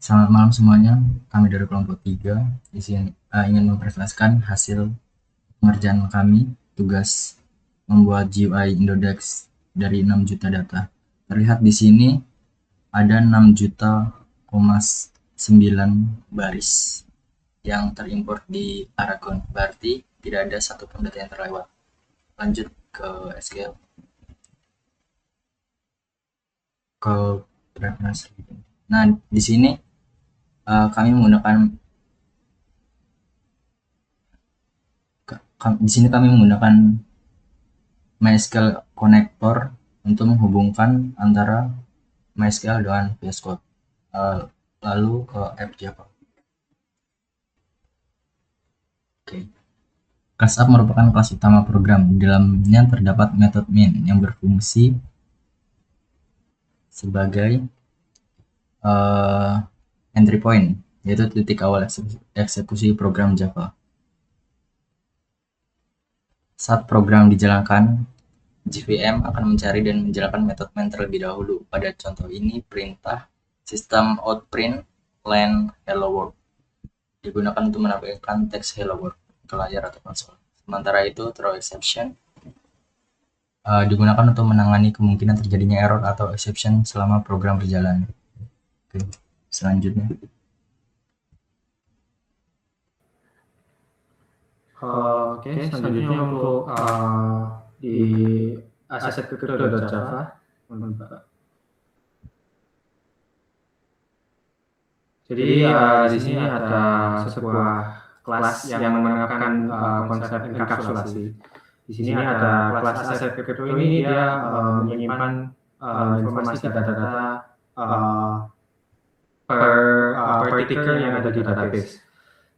Selamat malam semuanya. Kami dari kelompok 3 ingin mempresentasikan hasil pengerjaan kami, tugas membuat GUI Indodex dari 6 juta data. Terlihat di sini ada 6 juta, 9 baris yang terimport di Aragon. Berarti tidak ada satupun data yang terlewat. Lanjut ke SQL, ke preference. Nah, di sini kami menggunakan kami menggunakan MySQL connector untuk menghubungkan antara MySQL dengan VS Code. Lalu ke app Java. Oke. Class App merupakan kelas utama program. Di dalamnya terdapat metode main yang berfungsi sebagai entry point, yaitu titik awal eksekusi program Java. Saat program dijalankan, JVM akan mencari dan menjalankan metode main terlebih dahulu. Pada contoh ini, perintah system out print line hello world digunakan untuk menampilkan teks hello world ke layar atau konsol. Sementara itu, throw exception digunakan untuk menangani kemungkinan terjadinya error atau exception selama program berjalan. Oke, selanjutnya. Oke, selanjutnya untuk di aset crypto.java. Jadi di sini ada sebuah kelas yang menerapkan konsep enkapsulasi. Di sini ada kelas aset crypto ini dia menyimpan informasi data-data per ticker yang ada di database.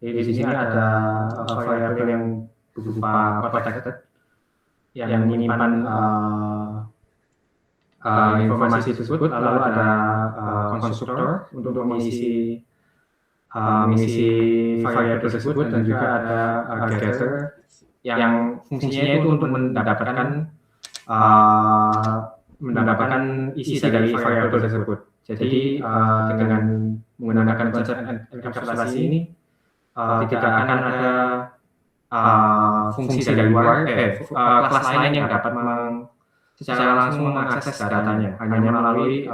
Jadi di sini ada variabel yang berupa protected yang menyimpan informasi tersebut, lalu ada konstruktor untuk mengisi variabel tersebut, dan juga ada getter yang fungsinya itu untuk mendapatkan isi dari variabel tersebut. Jadi dengan menggunakan konsep enkapsulasi ini tidak akan ada fungsi dari luar, kelas lain yang dapat secara langsung mengakses datanya, hanya melalui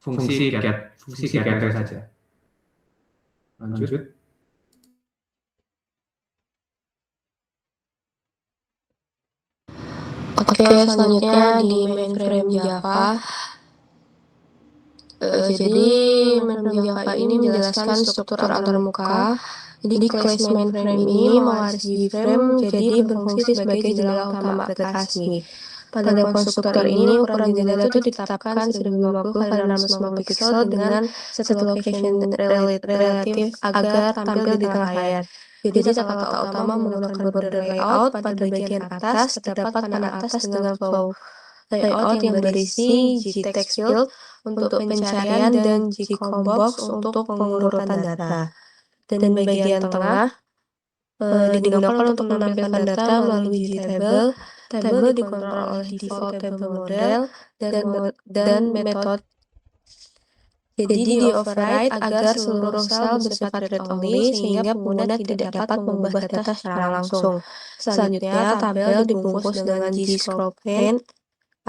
fungsi getter saja. Lanjut. Oke, selanjutnya di mainframe Java. Jadi mainframe Java ini menjelaskan struktur antarmuka. Jadi class mainframe ini mewarisi frame, jadi berfungsi sebagai jendela utama aplikasi. Pada konstruktor ini, ukuran jendela itu ditetapkan 1050 x 650 pixel dengan satu location relatif agar tampil di tengah layar. Jadi tata utama menggunakan border layout. Pada bagian atas terdapat panel atas dengan flow layout yang berisi G-text field untuk pencarian dan G-combox untuk pengurutan data. Dan bagian tengah digunakan untuk menampilkan data melalui G-table. Table dikontrol oleh default table model dan metode. Jadi di-override agar seluruh sel bersifat read-only sehingga pengguna tidak dapat mengubah data secara langsung. Selanjutnya, tabel dibungkus dengan G-scroll pane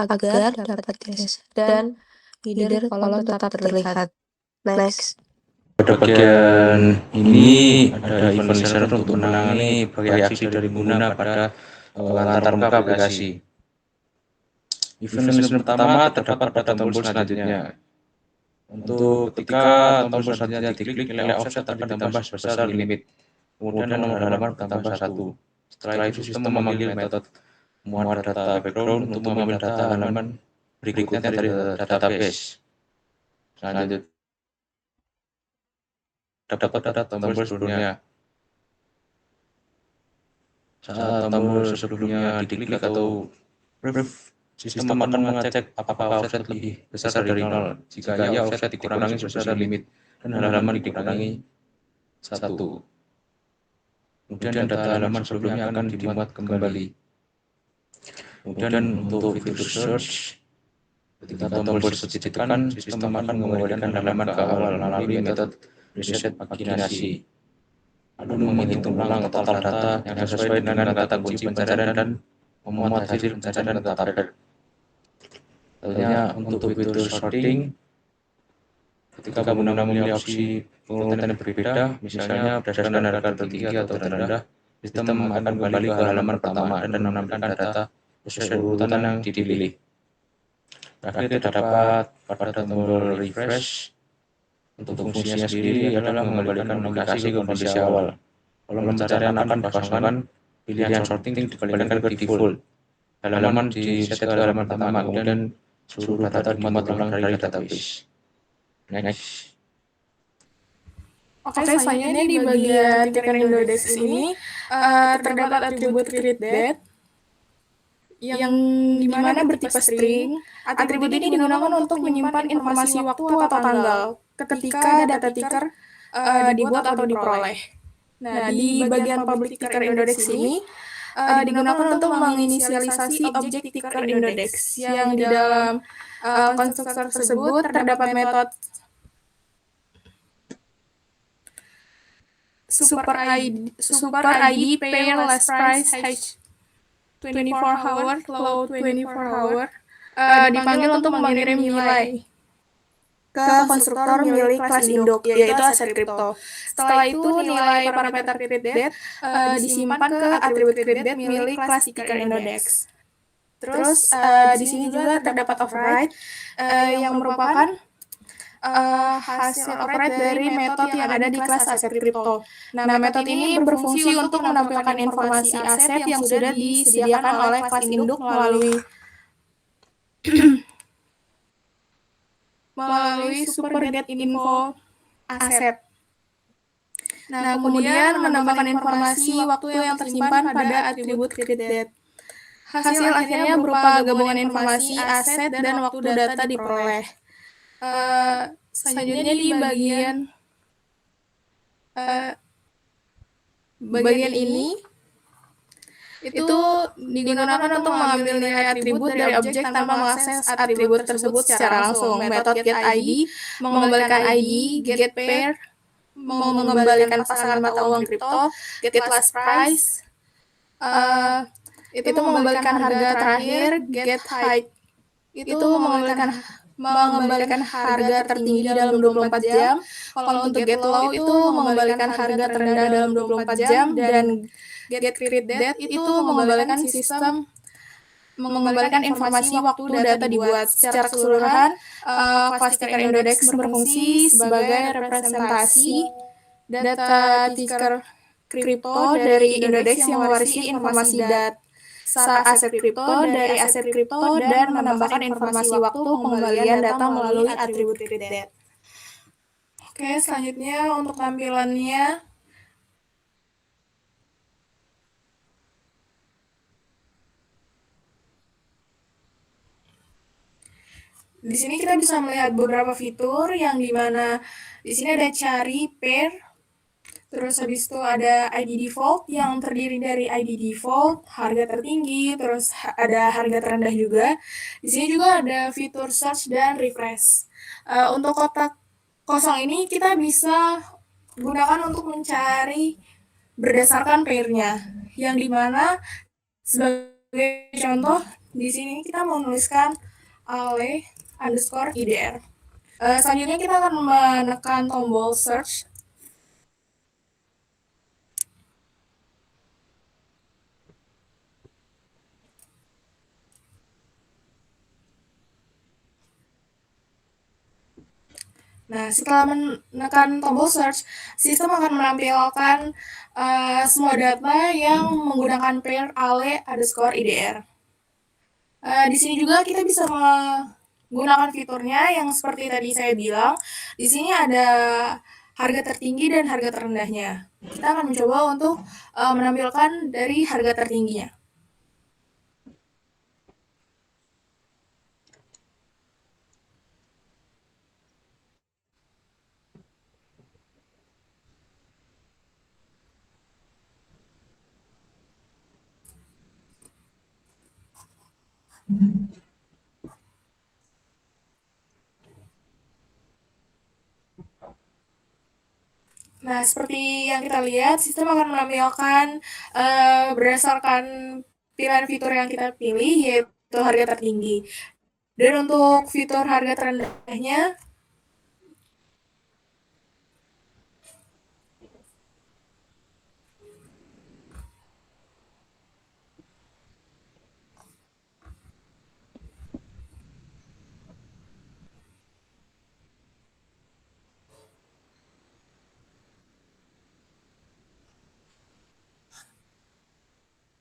agar dapat diakses dan header kolom tetap terlihat. Next. Pada bagian ini ada event listener untuk menangani reaksi dari pengguna pada antarmuka aplikasi. Event listener pertama terdapat pada tombol selanjutnya. Untuk ketika tombol selanjutnya diklik, nilai offset akan ditambah sebesar limit. Kemudian nomor halaman bertambah 1. Setelah itu sistem memanggil metode muat data background untuk mengambil data halaman berikutnya dari database. Selanjutnya dapat data tombol sebelumnya. Saat tombol sebelumnya diklik atau brief, sistem akan mengecek apakah offset lebih besar dari 0. Jika ya, offset dikurangi sebesar limit dan halaman dikurangi 1. Kemudian data halaman sebelumnya akan dimuat kembali. Kemudian untuk fitur search, Ketika tombol tersebut ditekan, sistem akan mengembalikan halaman ke awal melalui metode reset paginasi, lalu menghitung ulang total data yang sesuai dengan kata kunci pencarian dan memuat hasil pencarian ke tabel. Tentunya untuk fitur sorting, ketika pengguna memilih opsi pengurutan yang berbeda, misalnya berdasarkan harga tertinggi atau terendah, sistem akan kembali ke halaman pertama dan menampilkan data sesuai urutan yang dipilih. Terakhir terdapat pada tombol refresh. Untuk fungsinya sendiri adalah mengembalikan aplikasi ke kondisi awal. Kolom pencarian akan dikosongkan, pilihan sorting dikembalikan ke default. Halaman di-set ke halaman pertama, kemudian seluruh data dimuat ulang dari database. Next. Oke, selanjutnya di bagian Tinker Index ini terdapat atribut createDate yang dimana bertipe string. Atribut ini digunakan untuk menyimpan informasi waktu atau tanggal ketika data ticker dibuat atau diperoleh. Nah, di bagian public ticker index ini digunakan untuk menginisialisasi objek ticker index yang di dalam konstruktor tersebut terdapat metode super ID pair last price hash 24 hour cloud 24 hour dipanggil untuk mengirim nilai ke konstruktor milik kelas induk, yaitu aset kripto. Setelah itu nilai parameter createDate disimpan ke atribut createDate milik kelas ticker index. Terus di sini juga terdapat override yang merupakan hasil override dari metode yang ada di kelas aset kripto. Nah, metode ini berfungsi untuk menampilkan informasi aset yang sudah disediakan oleh kelas induk melalui super.get.info aset. Nah, kemudian menambahkan informasi waktu yang tersimpan pada atribut createDate. Hasil akhirnya berupa gabungan informasi aset dan waktu data diperoleh. Selanjutnya di bagian ini itu digunakan untuk mengambil nilai atribut dari objek tanpa mengakses atribut tersebut secara langsung. Metode getID mengembalikan ID, getPair mengembalikan pasangan mata uang kripto, getLastPrice itu mengembalikan harga terakhir, getHeight itu mengembalikan harga tertinggi dalam 24 jam. Kalau untuk getLow itu mengembalikan harga terendah dalam 24 jam, dan getCreateDate itu mengembalikan informasi waktu data dibuat. Secara keseluruhan, kelas ticker index berfungsi sebagai representasi data ticker kripto dari index yang mewarisi informasi aset kripto dari aset kripto dan menambahkan informasi waktu pengembalian data melalui atribut createDate. Oke, selanjutnya untuk tampilannya di sini kita bisa melihat beberapa fitur yang dimana di sini ada cari pair, terus habis itu ada ID default yang terdiri dari ID default, harga tertinggi, terus ada harga terendah juga. Di sini juga ada fitur search dan refresh. Untuk kotak kosong ini kita bisa gunakan untuk mencari berdasarkan pairnya, yang dimana sebagai contoh di sini kita menuliskan ale_IDR. Selanjutnya kita akan menekan tombol search. Nah, setelah menekan tombol search, sistem akan menampilkan semua data yang menggunakan pair ale_IDR. Di sini juga kita bisa menggunakan fiturnya yang seperti tadi saya bilang. Di sini ada harga tertinggi dan harga terendahnya. Kita akan mencoba untuk menampilkan dari harga tertingginya. Nah, seperti yang kita lihat, sistem akan menampilkan berdasarkan pilihan fitur yang kita pilih, yaitu harga tertinggi. Dan untuk fitur harga terendahnya,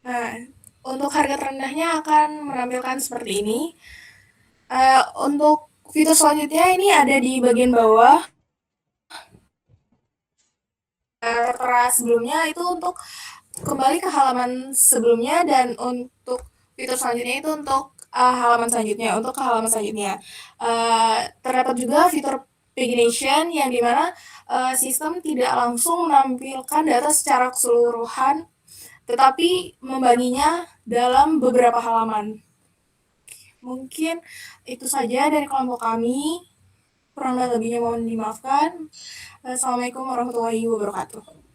nah, untuk harga terendahnya akan menampilkan seperti ini. Untuk fitur selanjutnya ini ada di bagian bawah. Tertera sebelumnya itu untuk kembali ke halaman sebelumnya, dan untuk fitur selanjutnya itu untuk halaman selanjutnya, untuk ke halaman selanjutnya. Terdapat juga fitur pagination yang dimana sistem tidak langsung menampilkan data secara keseluruhan, tetapi membaginya dalam beberapa halaman. Mungkin itu saja dari kelompok kami. Kurang lebihnya mohon dimaafkan. Assalamualaikum warahmatullahi wabarakatuh.